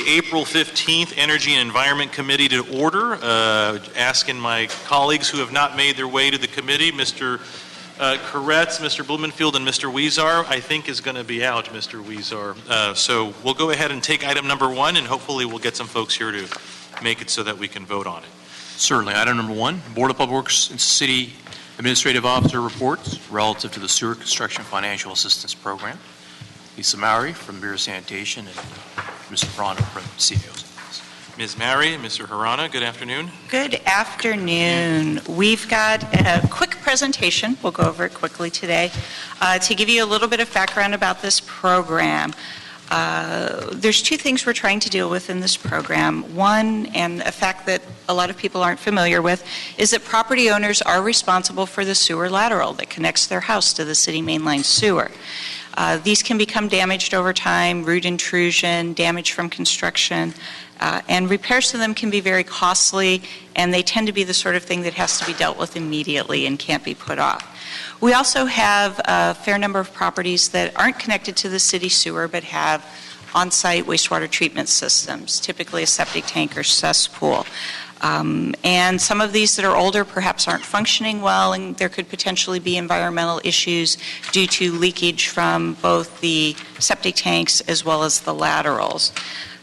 April 15th Energy and Environment Committee to order. Asking my colleagues who have not made their way to the committee, Mr. Koretz, Mr. Blumenfield, and Mr. Weezar, I think is going to be out, Mr. Weezar. So we'll go ahead and take item number 1, and hopefully we'll get some folks here to make it so that we can vote on it. Certainly. Item number 1, Board of Public Works and City Administrative Officer reports relative to the Sewer Construction Financial Assistance Program. Lisa Mowry from Bureau of Sanitation and Mr. Harana from CAO's office. Ms. Mowry and Mr. Harana, good afternoon. Good afternoon. We've got a quick presentation. We'll go over it quickly today to give you a little bit of background about this program. There's 2 things we're trying to deal with in this program. One, and a fact that a lot of people aren't familiar with, is that property owners are responsible for the sewer lateral that connects their house to the city mainline sewer. These can become damaged over time, root intrusion, damage from construction, and repairs to them can be very costly, and they tend to be the sort of thing that has to be dealt with immediately and can't be put off. We also have a fair number of properties that aren't connected to the city sewer but have on-site wastewater treatment systems, typically a septic tank or cesspool. And some of these that are older perhaps aren't functioning well, and there could potentially be environmental issues due to leakage from both the septic tanks as well as the laterals.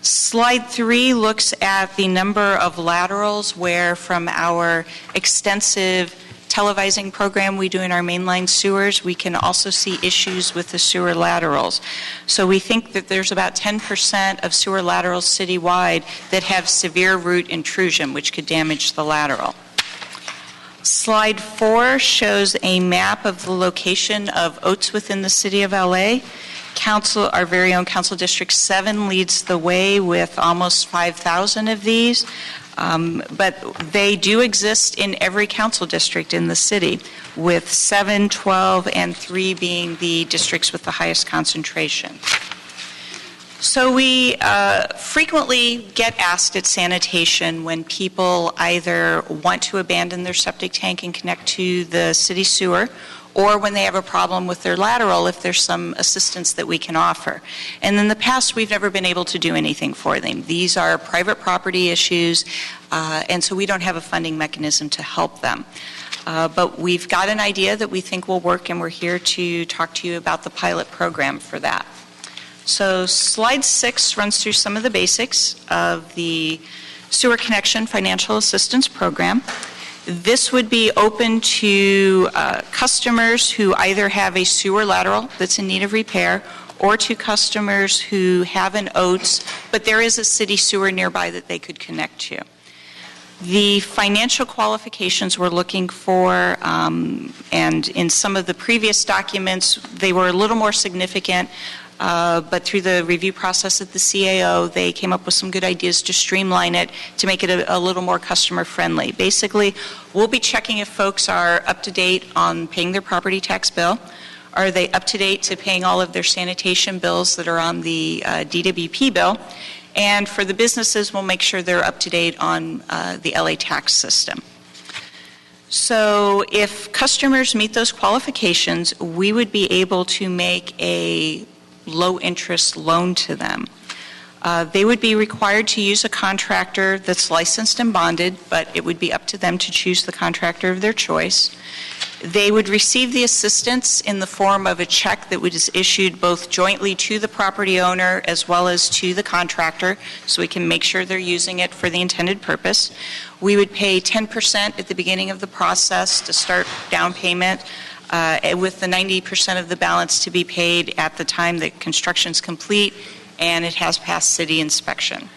Slide 3 looks at the number of laterals where from our extensive televising program we do in our mainline sewers, we can also see issues with the sewer laterals. So we think that there's about 10% of sewer laterals citywide that have severe root intrusion, which could damage the lateral. Slide 4 shows a map of the location of OATs within the city of LA. Council, our very own Council District 7 leads the way with almost 5,000 of these. But they do exist in every council district in the city, with 7, 12, and 3 being the districts with the highest concentration. So we frequently get asked at sanitation when people either want to abandon their septic tank and connect to the city sewer, or when they have a problem with their lateral, if there's some assistance that we can offer. And in the past, we've never been able to do anything for them. These are private property issues, and so we don't have a funding mechanism to help them. But we've got an idea that we think will work, and we're here to talk to you about the pilot program for that. So slide 6 runs through some of the basics of the Sewer Connection Financial Assistance Program. This would be open to customers who either have a sewer lateral that's in need of repair, or to customers who have an OATS, but there is a city sewer nearby that they could connect to. The financial qualifications we're looking for, and in some of the previous documents, they were a little more significant, but through the review process at the CAO, they came up with some good ideas to streamline it, to make it a little more customer friendly. Basically, we'll be checking if folks are up to date on paying their property tax bill. Are they up to date to paying all of their sanitation bills that are on the DWP bill? And for the businesses, we'll make sure they're up to date on the LA tax system. So if customers meet those qualifications, we would be able to make a low-interest loan to them. They would be required to use a contractor that's licensed and bonded, but it would be up to them to choose the contractor of their choice. They would receive the assistance in the form of a check that was issued both jointly to the property owner as well as to the contractor, so we can make sure they're using it for the intended purpose. We would pay 10% at the beginning of the process to start down payment, with the 90% of the balance to be paid at the time that construction's complete and it has passed city inspection.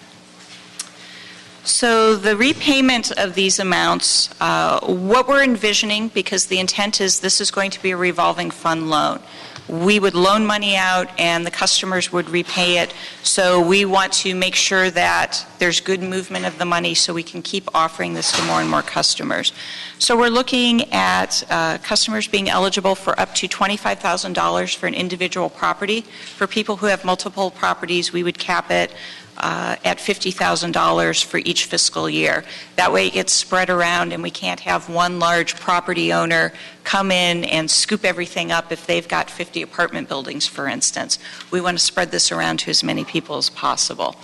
So the repayment of these amounts, what we're envisioning, because the intent is this is going to be a revolving fund loan. We would loan money out and the customers would repay it. So we want to make sure that there's good movement of the money so we can keep offering this to more and more customers. So we're looking at customers being eligible for up to $25,000 for an individual property. For people who have multiple properties, we would cap it at $50,000 for each fiscal year. That way it gets spread around and we can't have one large property owner come in and scoop everything up if they've got 50 apartment buildings, for instance. We want to spread this around to as many people as possible.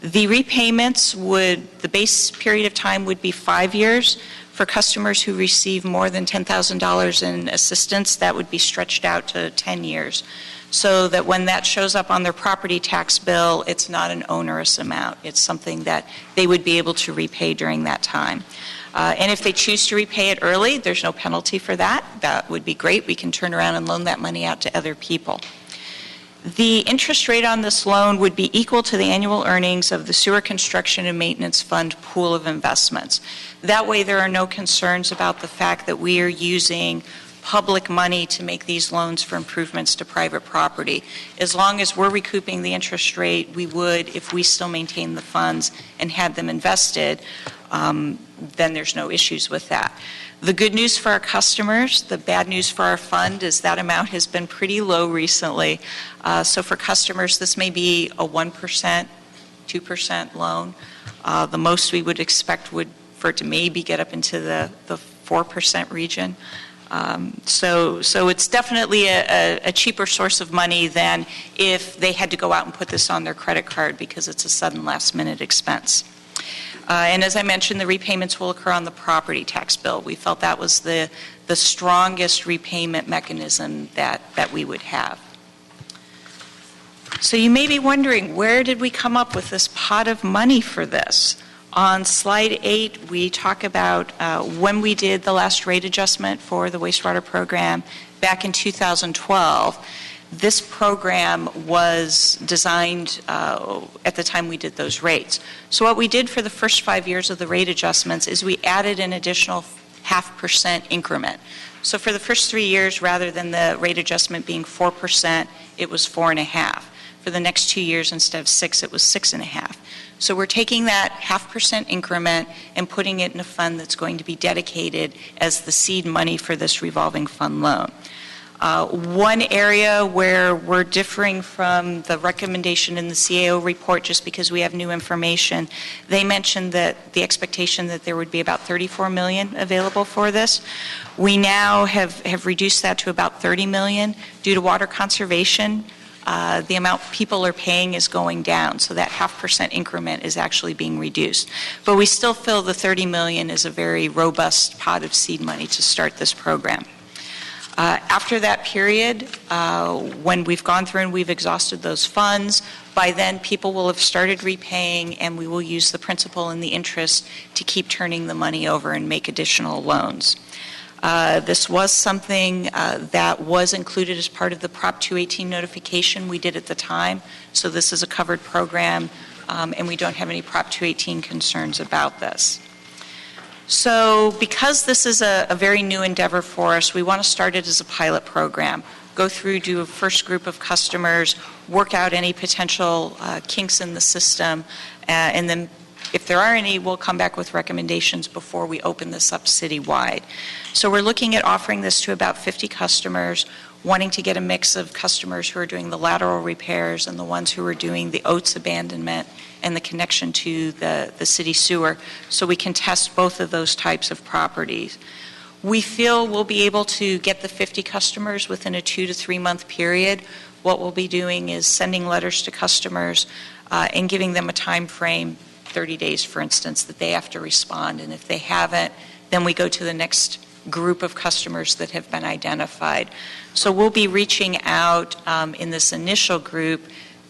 The repayments the base period of time would be 5 years. For customers who receive more than $10,000 in assistance, that would be stretched out to 10 years, so that when that shows up on their property tax bill, it's not an onerous amount. It's something that they would be able to repay during that time. And if they choose to repay it early, there's no penalty for that. That would be great. We can turn around and loan that money out to other people. The interest rate on this loan would be equal to the annual earnings of the Sewer Construction and Maintenance Fund pool of investments. That way, there are no concerns about the fact that we are using public money to make these loans for improvements to private property. As long as we're recouping the interest rate, we would if we still maintain the funds and had them invested, then there's no issues with that. The good news for our customers, the bad news for our fund is that amount has been pretty low recently. So for customers, this may be a 1%, 2% loan. The most we would expect for it to maybe get up into the 4% region. So it's definitely a cheaper source of money than if they had to go out and put this on their credit card because it's a sudden last-minute expense. And as I mentioned, the repayments will occur on the property tax bill. We felt that was the strongest repayment mechanism that we would have. So you may be wondering, where did we come up with this pot of money for this? On slide 8, we talk about when we did the last rate adjustment for the wastewater program back in 2012. This program was designed at the time we did those rates. So what we did for the first 5 years of the rate adjustments is we added an additional 0.5% increment. So for the first 3 years, rather than the rate adjustment being 4%, it was 4.5%. For the next 2 years, instead of 6, it was 6.5%. So we're taking that 0.5% increment and putting it in a fund that's going to be dedicated as the seed money for this revolving fund loan. One area where we're differing from the recommendation in the CAO report, just because we have new information, they mentioned that the expectation that there would be about $34 million available for this. We now have reduced that to about $30 million due to water conservation. The amount people are paying is going down, so that 0.5% increment is actually being reduced. But we still feel the $30 million is a very robust pot of seed money to start this program. After that period, when we've gone through and we've exhausted those funds, by then people will have started repaying, and we will use the principal and the interest to keep turning the money over and make additional loans. This was something that was included as part of the Prop 218 notification we did at the time. So this is a covered program, and we don't have any Prop 218 concerns about this. So because this is a very new endeavor for us, we want to start it as a pilot program. Go through, do a first group of customers, work out any potential kinks in the system, and then if there are any, we'll come back with recommendations before we open this up citywide. So we're looking at offering this to about 50 customers, wanting to get a mix of customers who are doing the lateral repairs and the ones who are doing the OATS abandonment and the connection to the city sewer, so we can test both of those types of properties. We feel we'll be able to get the 50 customers within a 2 to 3 month period. What we'll be doing is sending letters to customers and giving them a time frame, 30 days, for instance, that they have to respond. And if they haven't, then we go to the next group of customers that have been identified. So we'll be reaching out in this initial group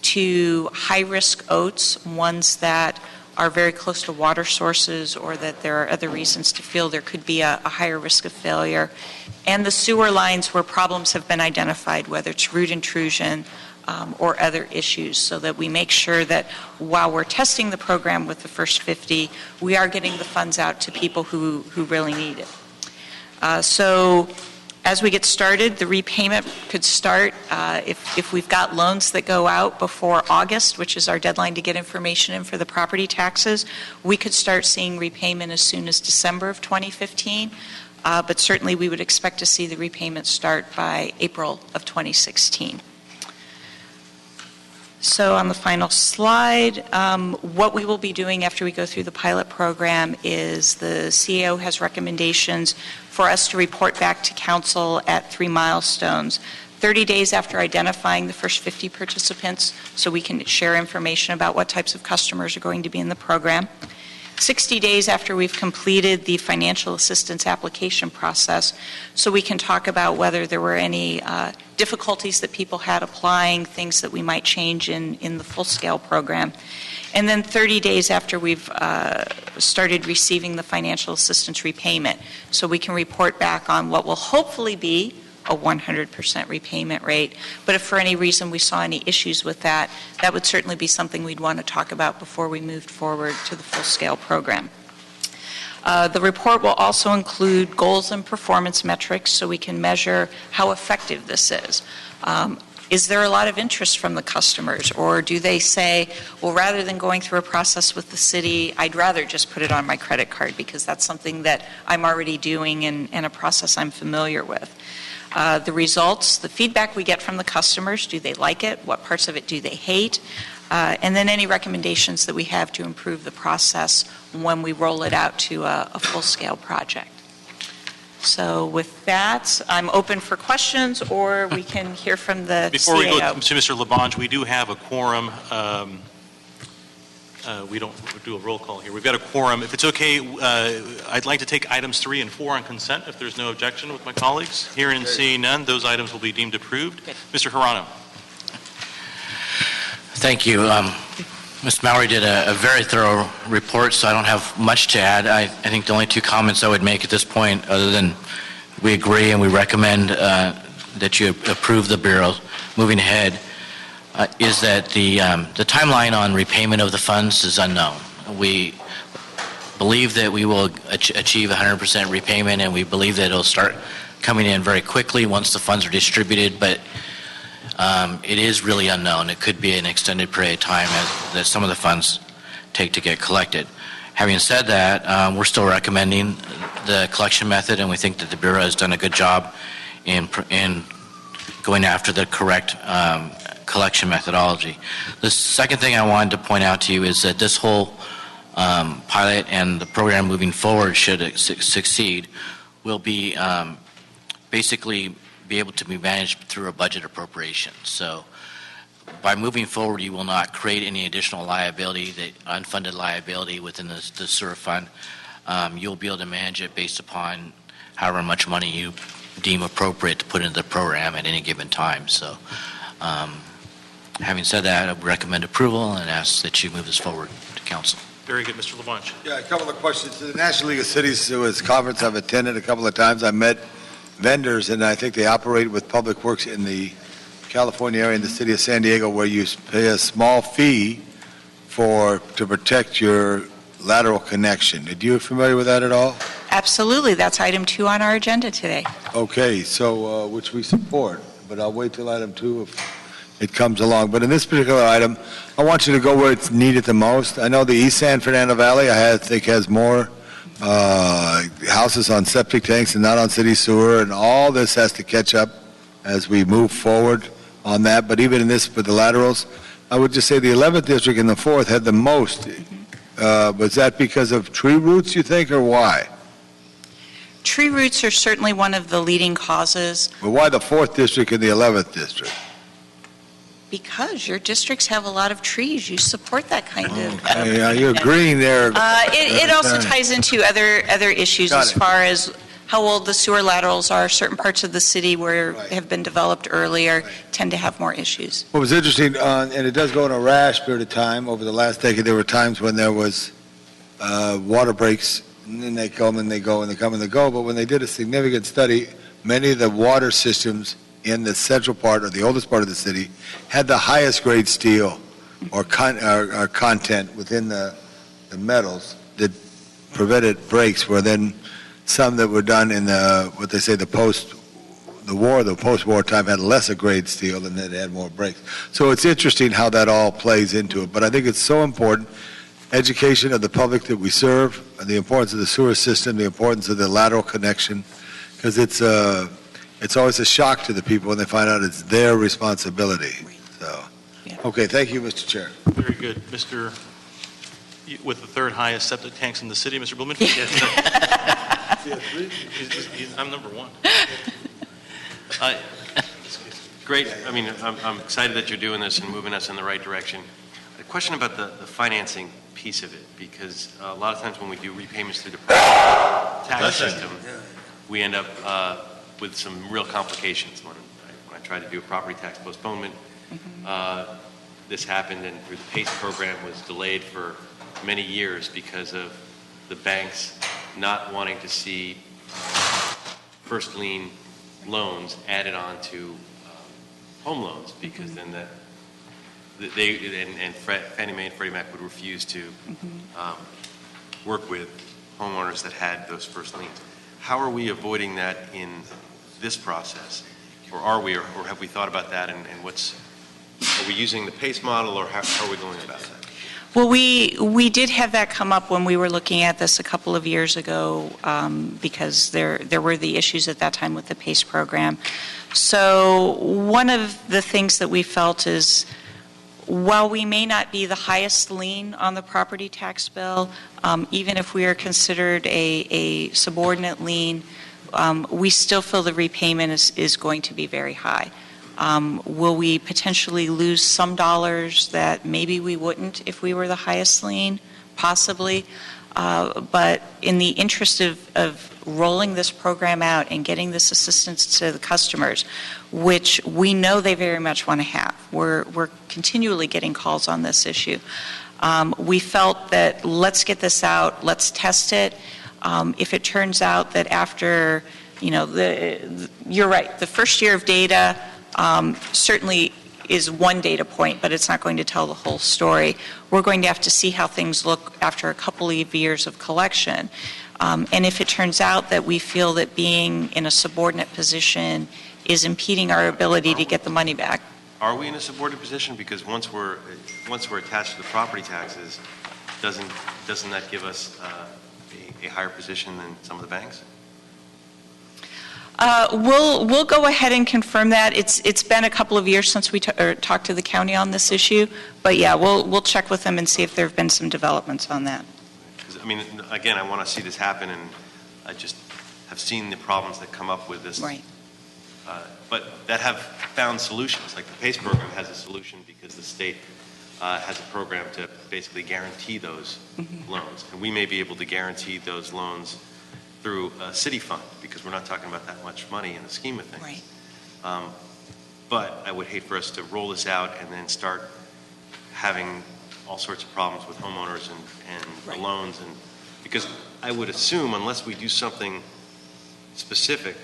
to high-risk OATs, ones that are very close to water sources or that there are other reasons to feel there could be a higher risk of failure, and the sewer lines where problems have been identified, whether it's root intrusion or other issues, so that we make sure that while we're testing the program with the first 50, we are getting the funds out to people who really need it. So as we get started, the repayment could start if we've got loans that go out before August, which is our deadline to get information in for the property taxes. We could start seeing repayment as soon as December of 2015, but certainly we would expect to see the repayment start by April of 2016. So on the final slide, what we will be doing after we go through the pilot program is the CEO has recommendations for us to report back to council at 3 milestones. 30 days after identifying the first 50 participants, so we can share information about what types of customers are going to be in the program. 60 days after we've completed the financial assistance application process, so we can talk about whether there were any difficulties that people had applying, things that we might change in the full-scale program. And then 30 days after we've started receiving the financial assistance repayment, so we can report back on what will hopefully be a 100% repayment rate. But if for any reason we saw any issues with that, that would certainly be something we'd want to talk about before we moved forward to the full-scale program. The report will also include goals and performance metrics so we can measure how effective this is. Is there a lot of interest from the customers, or do they say, well, rather than going through a process with the city, I'd rather just put it on my credit card because that's something that I'm already doing and a process I'm familiar with? The results, the feedback we get from the customers, do they like it? What parts of it do they hate? And then any recommendations that we have to improve the process when we roll it out to a full-scale project. So with that, I'm open for questions, or we can hear from the Before we go CAO. to Mr. Labange, we do have a quorum. We don't do a roll call here. We've got a quorum. If it's okay, I'd like to take items 3 and 4 on consent, if there's no objection with my colleagues. Hearing and seeing none, those items will be deemed approved. Good. Mr. Hirano. Thank you. Ms. Mowry did a very thorough report, so I don't have much to add. I think the only 2 comments I would make at this point, other than we agree and we recommend that you approve the Bureau moving ahead, is that the timeline on repayment of the funds is unknown. We believe that we will achieve 100% repayment, and we believe that it'll start coming in very quickly once the funds are distributed, but it is really unknown. It could be an extended period of time that some of the funds take to get collected. Having said that, we're still recommending the collection method, and we think that the Bureau has done a good job in going after the correct collection methodology. The second thing I wanted to point out to you is that this whole pilot and the program moving forward, should it succeed, will be basically be able to be managed through a budget appropriation. So by moving forward, you will not create any additional liability, the unfunded liability within the sewer fund. You'll be able to manage it based upon however much money you deem appropriate to put into the program at any given time. So having said that, I would recommend approval and ask that you move this forward to council. Very good, Mr. Labange. Yeah, a couple of questions. The National League of Cities, it was a conference I've attended a couple of times. I met vendors, and I think they operate with Public Works in the California area in the city of San Diego, where you pay a small fee to protect your lateral connection. Are you familiar with that at all? Absolutely. That's item 2 on our agenda today. Okay, so which we support, but I'll wait till item 2 if it comes along. But in this particular item, I want you to go where it's needed the most. I know the East San Fernando Valley, I think, has more houses on septic tanks and not on city sewer, and all this has to catch up as we move forward on that. But even in this, with the laterals, I would just say the 11th district and the 4th had the most. Was that because of tree roots, you think, or why? Tree roots are certainly one of the leading causes. But why the 4th district and the 11th district? Because your districts have a lot of trees. You support that kind of... Yeah, you're agreeing there. It also ties into other issues Got as it. far as how old the sewer laterals are. Certain parts of the city where Right. have been developed earlier tend to have more issues. What was interesting, and it does go in a rash period of time, over the last decade, there were times when there was water breaks, and then they come and they go, and they come and they go. But when they did a significant study, many of the water systems in the central part, or the oldest part of the city, had the highest grade steel or content within the metals that prevented breaks, where then some that were done in what they say the post-war time had lesser grade steel, and then it had more breaks. So it's interesting how that all plays into it. But I think it's so important, education of the public that we serve, and the importance of the sewer system, the importance of the lateral connection, because it's always a shock to the people when they find out it's their responsibility. So, Yeah. okay, thank you, Mr. Chair. Very good. Mr. With the 3rd highest septic tanks in the city, Mr. Blumenfield? I'm number 1. great. I mean, I'm excited that you're doing this and moving us in the right direction. A question about the financing piece of it, because a lot of times when we do repayments through the tax system, we end up with some real complications. When I tried to do a property tax postponement, this happened, and through the PACE program was delayed for many years because of the banks not wanting to see first lien loans added on to home loans, because then Fannie Mae and Freddie Mac would refuse to work with homeowners that had those first liens. How are we avoiding that in this process? Or are we, or have we thought about that, and are we using the PACE model, or how are we going about that? Well, we did have that come up when we were looking at this a couple of years ago, because there were the issues at that time with the PACE program. So one of the things that we felt is, while we may not be the highest lien on the property tax bill, even if we are considered a subordinate lien, we still feel the repayment is going to be very high. Will we potentially lose some dollars that maybe we wouldn't if we were the highest lien? Possibly. But in the interest of rolling this program out and getting this assistance to the customers, which we know they very much want to have, we're continually getting calls on this issue. We felt that let's get this out, let's test it. If it turns out that after, you're right, the first year of data certainly is one data point, but it's not going to tell the whole story. We're going to have to see how things look after a couple of years of collection. And if it turns out that we feel that being in a subordinate position is impeding our ability to get the money back. Are we in a subordinate position? Because once we're attached to the property taxes, doesn't that give us a higher position than some of the banks? We'll go ahead and confirm that. It's been a couple of years since we talked to the county on this issue, but yeah, we'll check with them and see if there have been some developments on that. I mean, again, I want to see this happen, and I just have seen the problems that come up with this. Right. But that have found solutions. Like the PACE program has a solution because the state has a program to basically guarantee those loans, and we may be able to guarantee those loans through a city fund, because we're not talking about that much money in the scheme of things. Right. But I would hate for us to roll this out and then start having all sorts of problems with homeowners and Right. the loans, and because I would assume, unless we do something specific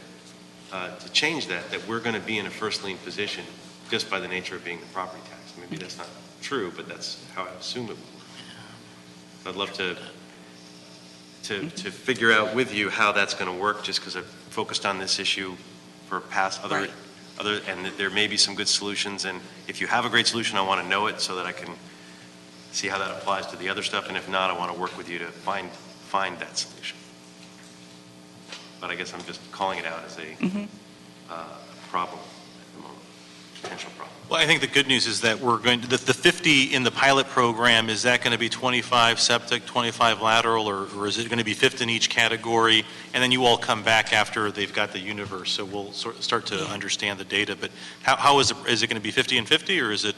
to change that we're going to be in a first lien position just by the nature of being the property tax. Maybe that's not true, but that's how I assume it would work. So I'd love to figure out with you how that's going to work, just because I've focused on this issue for past other, and that there may be some good solutions. And if you have a great solution, I want to know it so that I can see how that applies to the other stuff. And if not, I want to work with you to find that solution. But I guess I'm just calling it out as a problem at the moment, potential problem. Well, I think the good news is that we're going to, the 50 in the pilot program, is that going to be 25 septic, 25 lateral, or is it going to be 50 in each category? And then you all come back after they've got the universe, so we'll start to understand the data. But how is it going to be 50 and 50, or is it?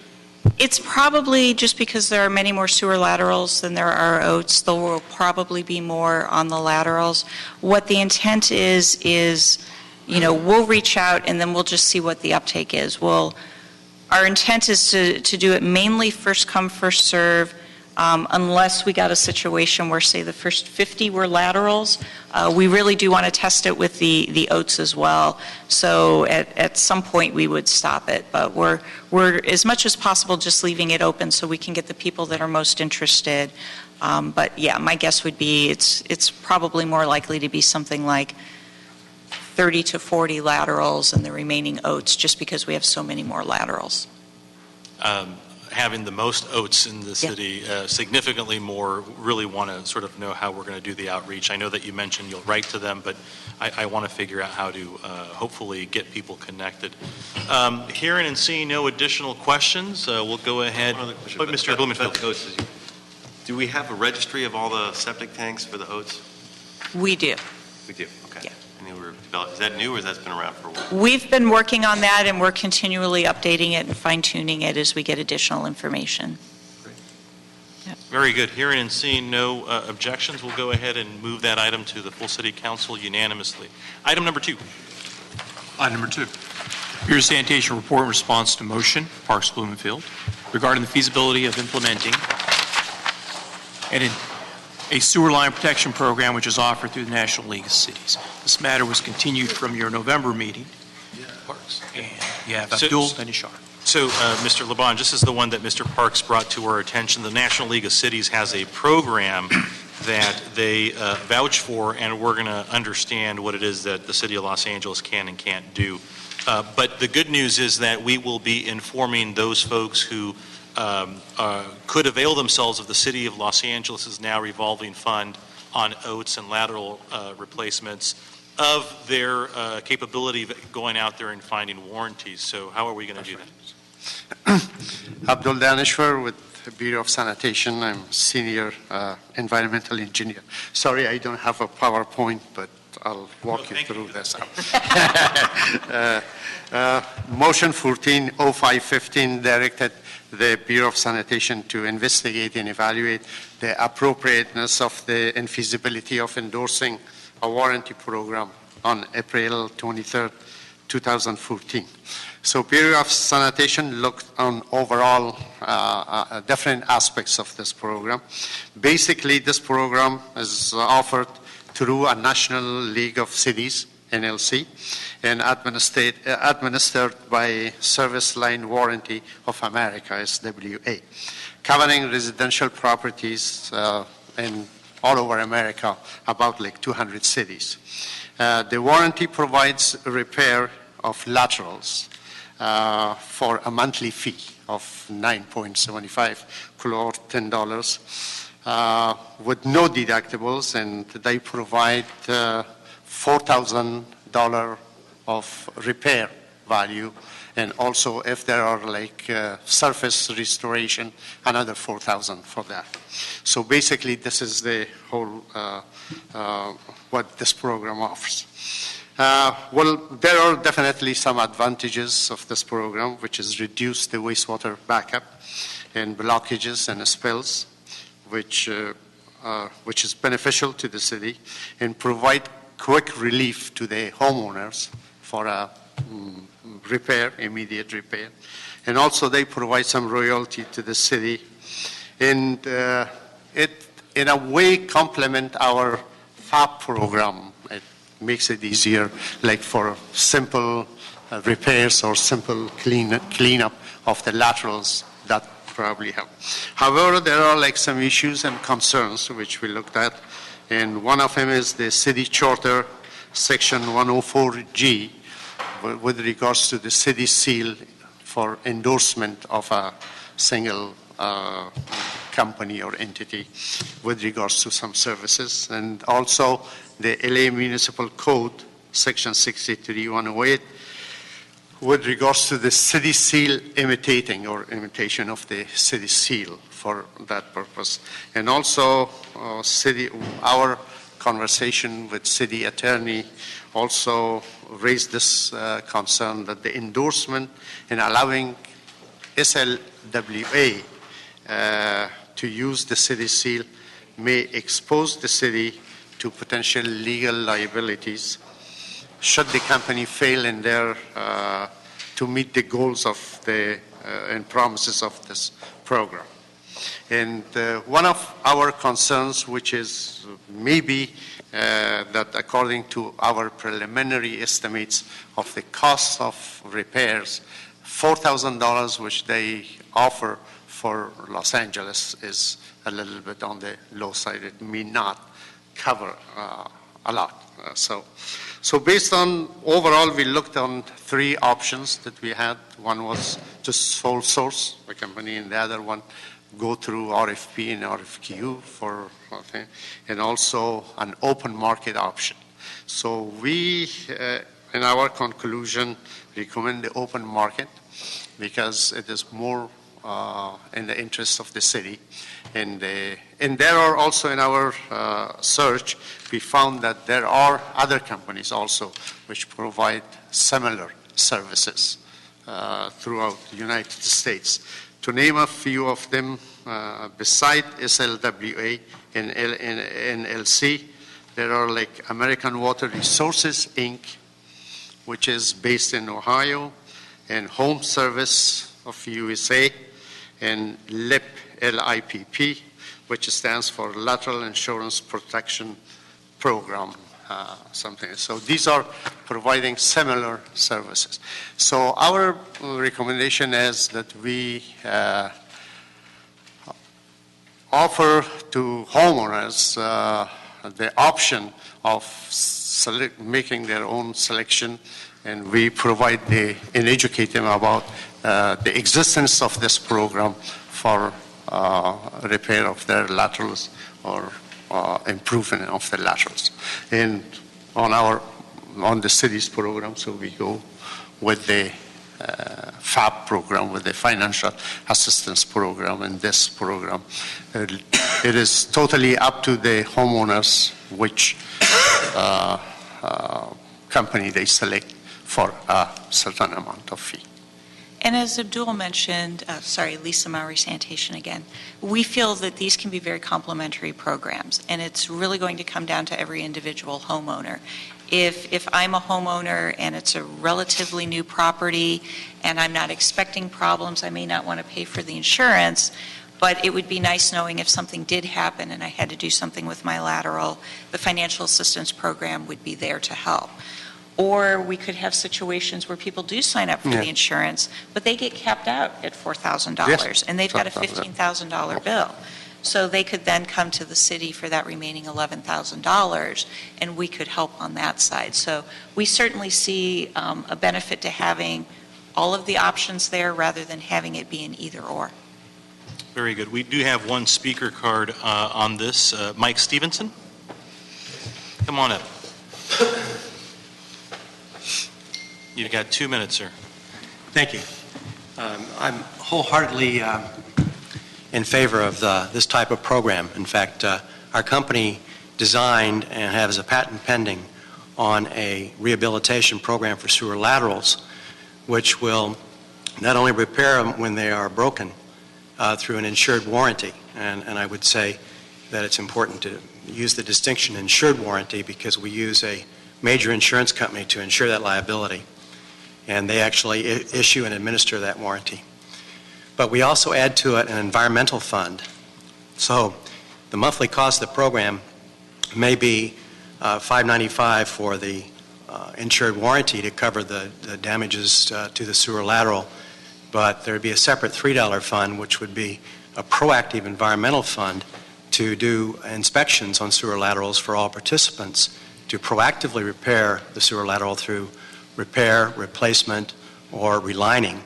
It's probably, just because there are many more sewer laterals than there are oats, there will probably be more on the laterals. What the intent is, we'll reach out and then we'll just see what the uptake is. Our intent is to do it mainly first come, first serve, unless we got a situation where, say, the first 50 were laterals. We really do want to test it with the oats as well. So at some point we would stop it, but we're as much as possible just leaving it open so we can get the people that are most interested. But yeah, my guess would be it's probably more likely to be something like 30 to 40 laterals and the remaining oats, just because we have so many more laterals. Having the most oats in the city, significantly more, really want to sort of know how we're going to do the outreach. I know that you mentioned you'll write to them, but I want to figure out how to hopefully get people connected. Hearing and seeing no additional questions, we'll go ahead. Mr. Blumenfield. Do we have a registry of all the septic tanks for the oats? We do. We do, okay. Yeah. I knew we were developed. Is that new, or has that been around for a while? We've been working on that, and we're continually updating it and fine-tuning it as we get additional information. Very good. Hearing and seeing no objections, we'll go ahead and move that item to the full City Council unanimously. Item number 2. Item number 2, Bureau of Sanitation report in response to motion, Parks Bloomfield, regarding the feasibility of implementing a sewer line protection program which is offered through the National League of Cities. This matter was continued from your November meeting. Parks. And you have Abdul Benishar. So, Mr. Laban, this is the one that Mr. Parks brought to our attention. The National League of Cities has a program that they vouch for, and we're going to understand what it is that the City of Los Angeles can and can't do. But the good news is that we will be informing those folks who could avail themselves of the City of Los Angeles' now revolving fund on OATs and lateral replacements of their capability of going out there and finding warranties. So how are we going to do that? Abdul Danishwar with the Bureau of Sanitation. I'm senior environmental engineer. Sorry, I don't have a PowerPoint, but I'll walk you through this. Motion 140515 directed the Bureau of Sanitation to investigate and evaluate the appropriateness of the and feasibility of endorsing a warranty program on April 23rd, 2014. So Bureau of Sanitation looked on overall different aspects of this program. Basically, this program is offered through a National League of Cities, NLC, and administered by Service Line Warranty of America, SWA, covering residential properties in all over America, about like 200 cities. The warranty provides repair of laterals for a monthly fee of $9.75 or $10 with no deductibles, and they provide $4,000 of repair value, and also if there are like surface restoration, another $4,000 for that. So basically, this is the whole what this program offers. Well, there are definitely some advantages of this program, which is reduce the wastewater backup and blockages and spills, which is beneficial to the city, and provide quick relief to the homeowners for a repair, immediate repair. And also they provide some royalty to the city. And it, in a way, complement our FAB program. It makes it easier, like for simple repairs or simple cleanup of the laterals that probably help. However, there are like some issues and concerns which we looked at, and one of them is the city charter, section 104G, with regards to the city seal for endorsement of a single company or entity with regards to some services, and also the LA Municipal Code, section 63108, with regards to the city seal imitation of the city seal for that purpose. And also our conversation with city attorney also raised this concern that the endorsement in allowing SLWA to use the city seal may expose the city to potential legal liabilities should the company fail in their to meet the goals of the and promises of this program. And one of our concerns, which is maybe that according to our preliminary estimates of the cost of repairs, $4,000 which they offer for Los Angeles is a little bit on the low side. It may not cover a lot. So based on overall, we looked on three options that we had. One was just sole source, a company, and the other one go through RFP and RFQ for, and also an open market option. So we, in our conclusion, recommend the open market because it is more in the interest of the city. And there are also in our search, we found that there are other companies also which provide similar services throughout the United States. To name a few of them, beside SLWA and NLC, there are like American Water Resources, Inc., which is based in Ohio, and Home Service of USA, and LIP, LIPP, which stands for Lateral Insurance Protection Program, something. So these are providing similar services. So our recommendation is that we offer to homeowners the option of making their own selection, and we provide and educate them about the existence of this program for repair of their laterals or improvement of the laterals. And on the city's program, so we go with the FAB program, with the financial assistance program, and this program. It is totally up to the homeowners which company they select for a certain amount of fee. And as Abdul mentioned, Lisa Mowry, Sanitation again, we feel that these can be very complementary programs, and it's really going to come down to every individual homeowner. If I'm a homeowner and it's a relatively new property and I'm not expecting problems, I may not want to pay for the insurance, but it would be nice knowing if something did happen and I had to do something with my lateral, the financial assistance program would be there to help. Or we could have situations where people do sign up for the insurance, but they get capped out at $4,000, and they've got a $15,000 bill. So they could then come to the city for that remaining $11,000, and we could help on that side. So we certainly see a benefit to having all of the options there rather than having it be an either or. Very good. We do have one speaker card on this. Mike Stevenson, come on up. You've got 2 minutes, sir. Thank you. I'm wholeheartedly in favor of this type of program. In fact, our company designed and has a patent pending on a rehabilitation program for sewer laterals, which will not only repair them when they are broken through an insured warranty, and I would say that it's important to use the distinction insured warranty because we use a major insurance company to insure that liability, and they actually issue and administer that warranty. But we also add to it an environmental fund. So the monthly cost of the program may be $595 for the insured warranty to cover the damages to the sewer lateral, but there would be a separate $3 fund, which would be a proactive environmental fund to do inspections on sewer laterals for all participants to proactively repair the sewer lateral through repair, replacement, or relining,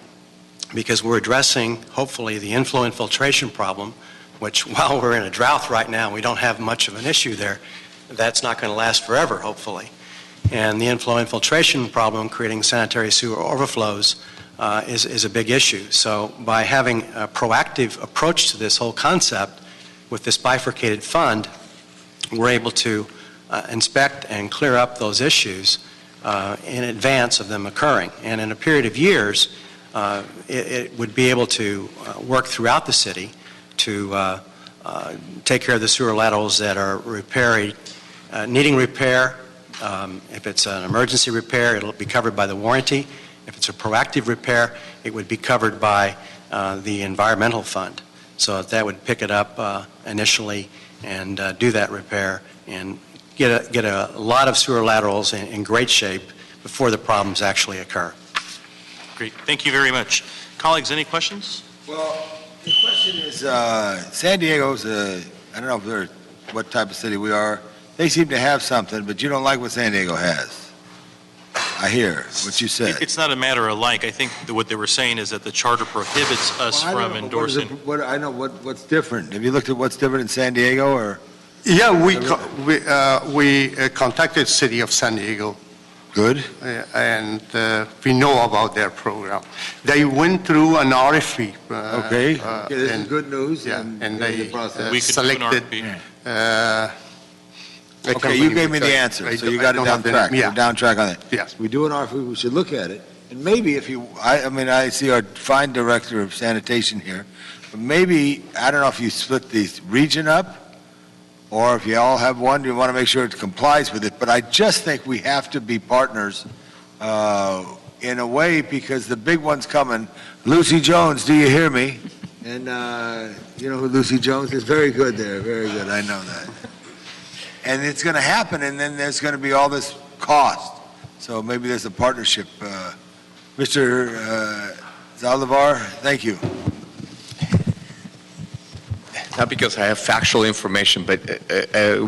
because we're addressing, hopefully, the inflow infiltration problem, which while we're in a drought right now, we don't have much of an issue there. That's not going to last forever, hopefully. And the inflow infiltration problem, creating sanitary sewer overflows, is a big issue. So by having a proactive approach to this whole concept with this bifurcated fund, we're able to inspect and clear up those issues in advance of them occurring. And in a period of years, it would be able to work throughout the city to take care of the sewer laterals that are needing repair. If it's an emergency repair, it'll be covered by the warranty. If it's a proactive repair, it would be covered by the environmental fund. So that would pick it up initially and do that repair and get a lot of sewer laterals in great shape before the problems actually occur. Great. Thank you very much. Colleagues, any questions? Well, the question is, San Diego's, I don't know what type of city we are. They seem to have something, but you don't like what San Diego has. I hear what you said. It's not a matter of like. I think that what they were saying is that the charter prohibits us from endorsing. What's different? Have you looked at what's different in San Diego, or? Yeah, we contacted City of San Diego Good. And we know about their program. They went through an RFP. Okay. This is and- good news. Yeah, and they We could do an selected. RFP. Okay, you gave me the answer, so you got it down track. Yeah. You're down track on it. Yes. We do an RFP, we should look at it. And maybe if you, I mean, I see our fine director of sanitation here, but maybe, I don't know if you split the region up, or if you all have one, you want to make sure it complies with it. But I just think we have to be partners in a way, because the big one's coming. Lucy Jones, do you hear me? And you know who Lucy Jones is? Very good there, very good, I know that. And it's going to happen, and then there's going to be all this cost. So maybe there's a partnership. Mr. Zaldivar, thank you. Not because I have factual information, but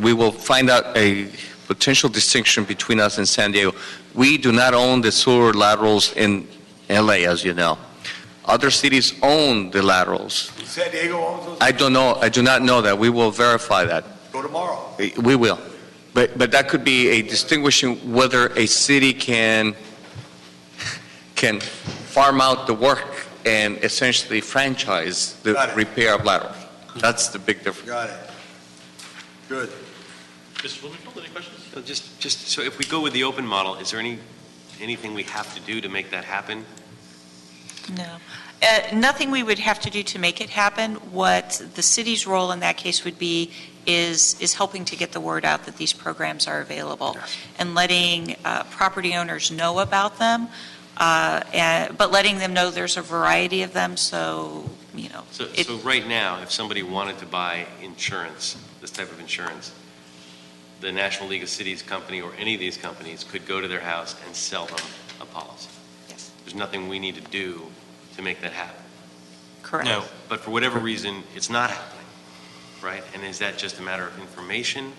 we will find out a potential distinction between us and San Diego. We do not own the sewer laterals in LA, as you know. Other cities own the laterals. San Diego owns those? I don't know. I do not know that. We will verify that. Go tomorrow. We will. But that could be a distinguishing whether a city can farm out the work and essentially franchise the Got it. repair of laterals. That's the big difference. Got it. Good. Mr. Blumenfield, any questions? So just so if we go with the open model, is there anything we have to do to make that happen? No. Nothing we would have to do to make it happen. What the city's role in that case would be is helping to get the word out that these programs are available and letting property owners know about them, but letting them know there's a variety of them, so, you know. So right now, if somebody wanted to buy insurance, this type of insurance, the National League of Cities company or any of these companies could go to their house and sell them a policy. Yes. There's nothing we need to do to make that happen. Correct. No. But for whatever reason, it's not happening, right? And is that just a matter of information?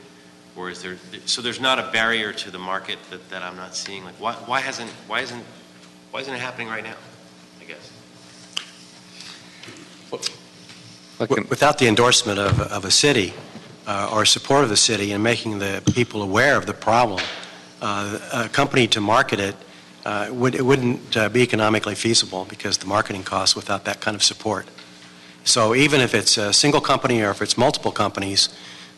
Or is there, so there's not a barrier to the market that I'm not seeing? Like, why isn't it happening right now, I guess? Without the endorsement of a city or support of the city and making the people aware of the problem, a company to market it, it wouldn't be economically feasible because the marketing costs without that kind of support. So even if it's a single company or if it's multiple companies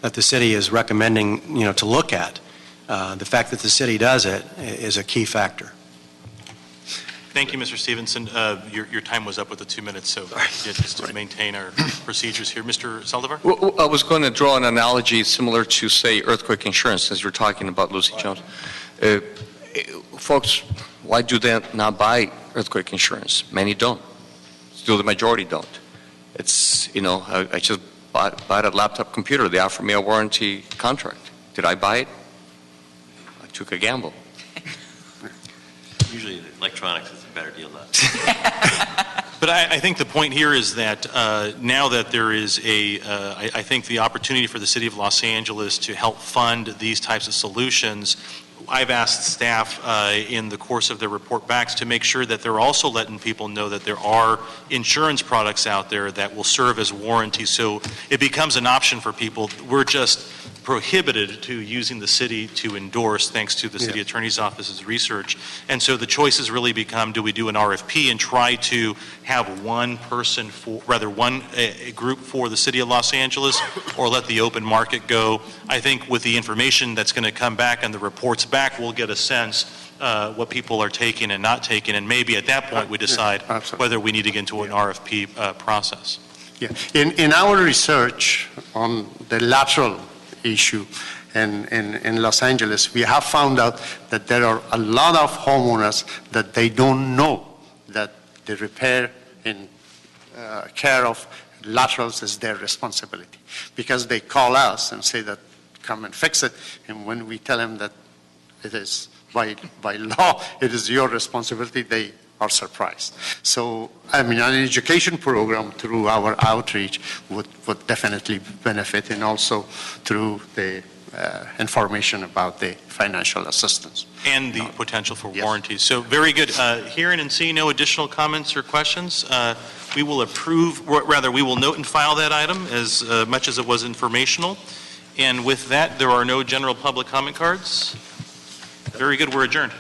that the city is recommending, to look at, the fact that the city does it is a key factor. Thank you, Mr. Stevenson. Your time was up with the 2 minutes, so just to maintain our procedures here. Mr. Zaldivar? Well, I was going to draw an analogy similar to, say, earthquake insurance, since you're talking about Lucy Jones. Folks, why do they not buy earthquake insurance? Many don't. Still, the majority don't. It's, I just bought a laptop computer. They offered me a warranty contract. Did I buy it? I took a gamble. Usually electronics is a better deal now. But I think the point here is that now that there is I think the opportunity for the City of Los Angeles to help fund these types of solutions, I've asked staff in the course of their report backs to make sure that they're also letting people know that there are insurance products out there that will serve as warranties. So it becomes an option for people. We're just prohibited to using the city to endorse, thanks to the city attorney's office's research. And so the choices really become, do we do an RFP and try to have one person a group for the city of Los Angeles, or let the open market go? I think with the information that's going to come back and the reports back, we'll get a sense what people are taking and not taking, and maybe at that point we decide whether we need to get into an RFP process. Yeah. In our research on the lateral issue in Los Angeles, we have found out that there are a lot of homeowners that they don't know that the repair and care of laterals is their responsibility, because they call us and say that come and fix it, and when we tell them that it is by law it is your responsibility, they are surprised. So, an education program through our outreach would definitely benefit, and also through the information about the financial assistance. And the potential for warranties. So very good. Hearing and seeing no additional comments or questions, we will we will note and file that item as much as it was informational. And with that, there are no general public comment cards. Very good. We're adjourned.